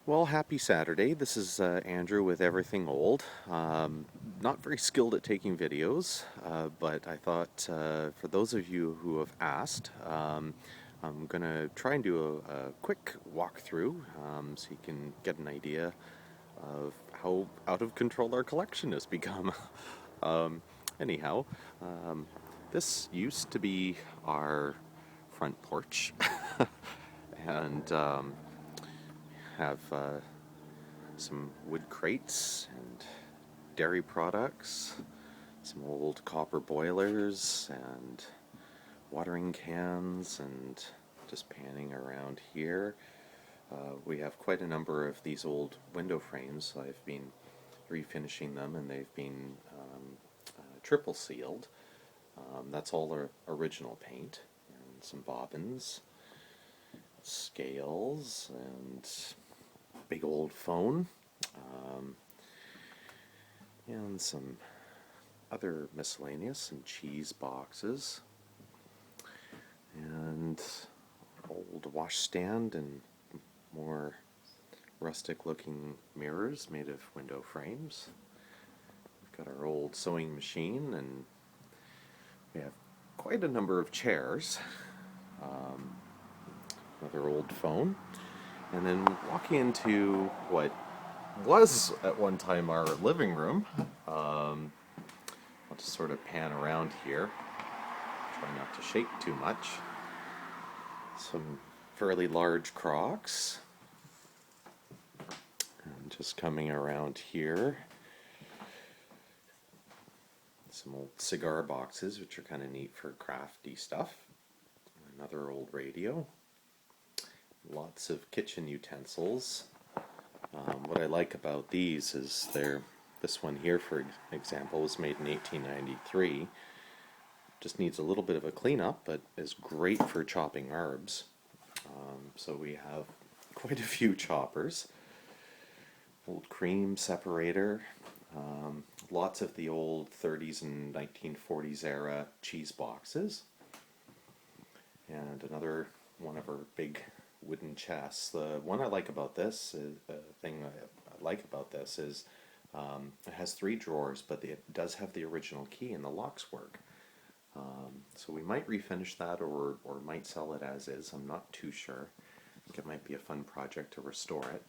Well, happy Saturday. This is Andrew with Everything Old. Not very skilled at taking videos, but I thought for those of you who have asked, I'm going to try and do a quick walkthrough so you can get an idea of how out of control our collection has become. um, anyhow, um, this used to be our front porch, and have some wood crates and dairy products, some old copper boilers and watering cans, and just panning around here. We have quite a number of these old window frames. I've been refinishing them and they've been triple sealed. That's all our original paint, and some bobbins, scales, and big old phone, um, and some other miscellaneous, and cheese boxes, and old washstand, and more rustic looking mirrors made of window frames. We've got our old sewing machine, and we have quite a number of chairs, another old phone, and then walking into what was at one time our living room. I'll just sort of pan around here, try not to shake too much. Some fairly large Crocs. And just coming around here, some old cigar boxes, which are kind of neat for crafty stuff. Another old radio. Lots of kitchen utensils. What I like about these is this one here, for example, was made in 1893. Just needs a little bit of a cleanup, but is great for chopping herbs. So we have quite a few choppers. Old cream separator. Lots of the old 30s and 1940s era cheese boxes. And another one of our big wooden chests. The one I like about this is, thing I like about this is it has three drawers, but it does have the original key and the locks work. So we might refinish that, or might sell it as is. I'm not too sure. I think it might be a fun project to restore it.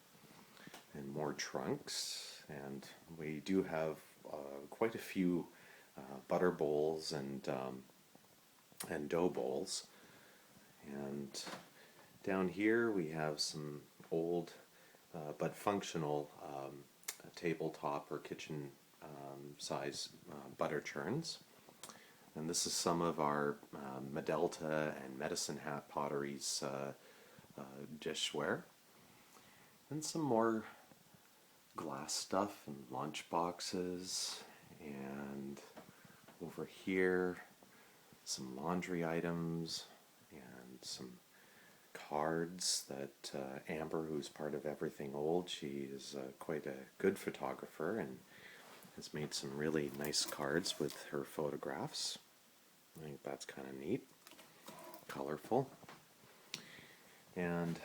And more trunks, and we do have quite a few butter bowls and dough bowls. And down here we have some old but functional tabletop or kitchen size butter churns. And this is some of our Medelta and Medicine Hat potteries dishware. And some more glass stuff and lunch boxes, and over here some laundry items and some cards that Amber, who's part of Everything Old, she is quite a good photographer and has made some really nice cards with her photographs. I think that's kind of neat, colorful. And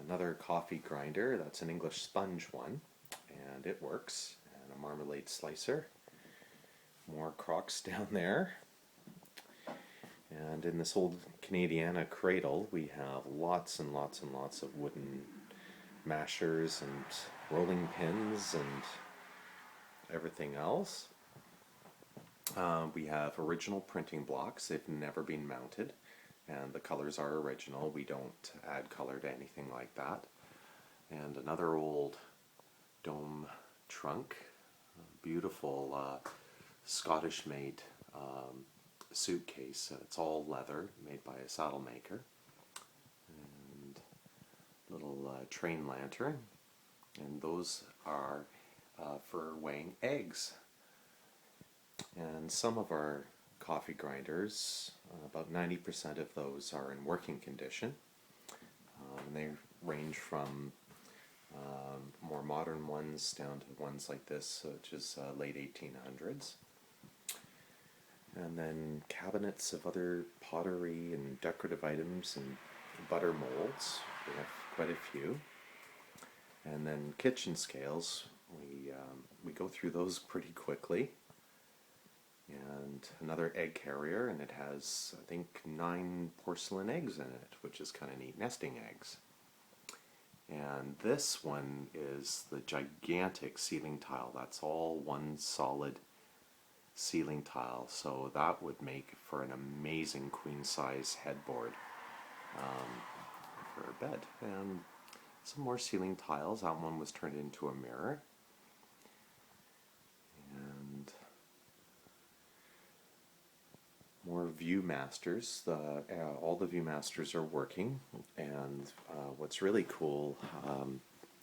another coffee grinder, that's an English sponge one, and it works. And a marmalade slicer. More Crocs down there. And in this old Canadiana cradle, we have lots and lots and lots of wooden mashers and rolling pins and everything else. We have original printing blocks. They've never been mounted, and the colors are original. We don't add color to anything like that. And another old dome trunk, beautiful Scottish-made suitcase. It's all leather, made by a saddle maker. And little train lantern, and those are for weighing eggs. And some of our coffee grinders, about 90% of those are in working condition. And they range from more modern ones down to ones like this, which is late 1800s. And then cabinets of other pottery and decorative items and butter molds. We have quite a few. And then kitchen scales, we go through those pretty quickly. And another egg carrier, and it has, I think, 9 porcelain eggs in it, which is kind of neat, nesting eggs. And this one is the gigantic ceiling tile. That's all one solid ceiling tile, so that would make for an amazing queen size headboard for a bed. And some more ceiling tiles. That one was turned into a mirror. And more Viewmasters. All the Viewmasters are working, and what's really cool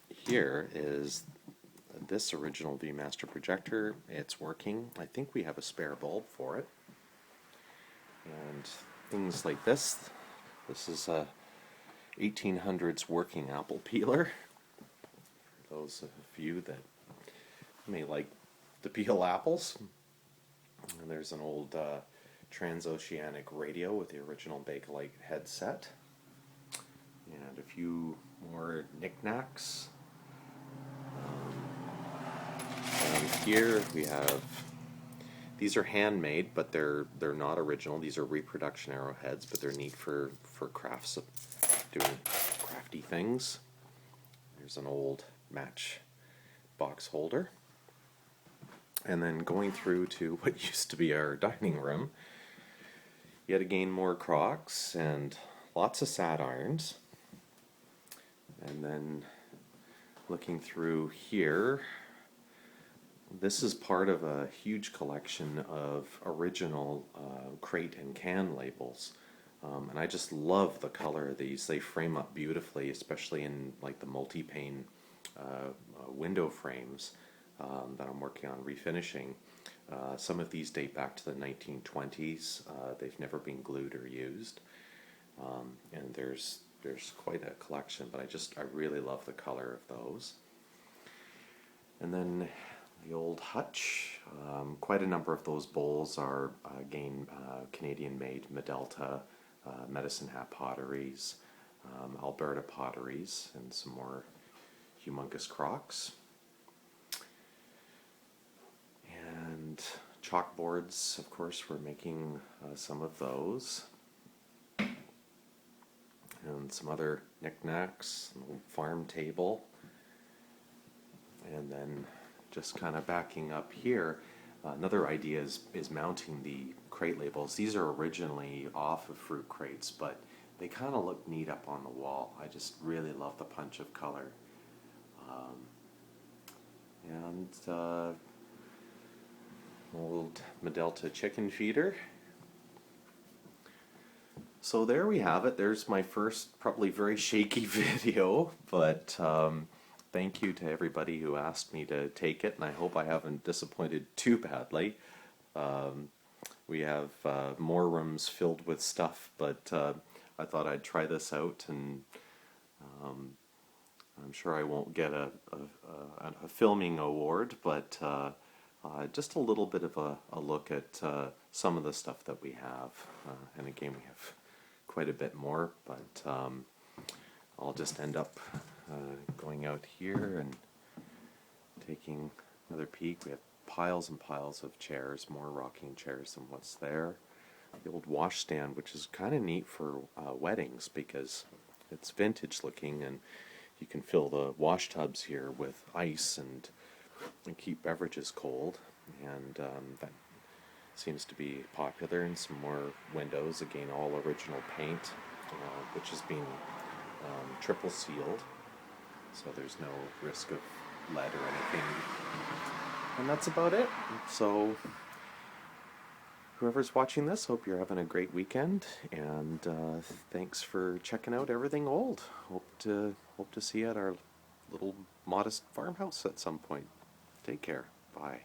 here is this original Viewmaster projector. It's working. I think we have a spare bulb for it. And things like this. This is a 1800s working apple peeler. For those of you that may like to peel apples. And there's an old transoceanic radio with the original Bakelite headset. And a few more knickknacks. Down here we have, these are handmade, but they're not original. These are reproduction arrowheads, but they're neat for crafts, doing crafty things. There's an old match box holder. And then going through to what used to be our dining room, yet again more Crocs and lots of sat irons. And then looking through here, this is part of a huge collection of original crate and can labels. And I just love the color of these. They frame up beautifully, especially in like the multi-pane window frames that I'm working on refinishing. Some of these date back to the 1920s. They've never been glued or used. And there's quite a collection, but I really love the color of those. And then the old hutch. Quite a number of those bowls are again Canadian-made Medelta, Medicine Hat potteries, Alberta potteries, and some more humongous Crocs. And chalkboards, of course, we're making some of those. And some other knickknacks, an old farm table. And then just kind of backing up here, another idea is mounting the crate labels. These are originally off of fruit crates, but they kind of look neat up on the wall. I just really love the punch of color. And old Medelta chicken feeder. So there we have it. There's my first probably very shaky video, but thank you to everybody who asked me to take it, and I hope I haven't disappointed too badly. We have more rooms filled with stuff, but I thought I'd try this out, and I'm sure I won't get a filming award, but just a little bit of a look at some of the stuff that we have. And again, we have quite a bit more, but I'll just end up going out here and taking another peek. We have piles and piles of chairs, more rocking chairs than what's there. The old washstand, which is kind of neat for weddings because it's vintage looking, and you can fill the wash tubs here with ice and keep beverages cold, and that seems to be popular. And some more windows, again all original paint, which has been triple sealed, so there's no risk of lead or anything. And that's about it. So whoever's watching this, hope you're having a great weekend, and thanks for checking out everything old. Hope to see you at our little modest farmhouse at some point. Take care. Bye.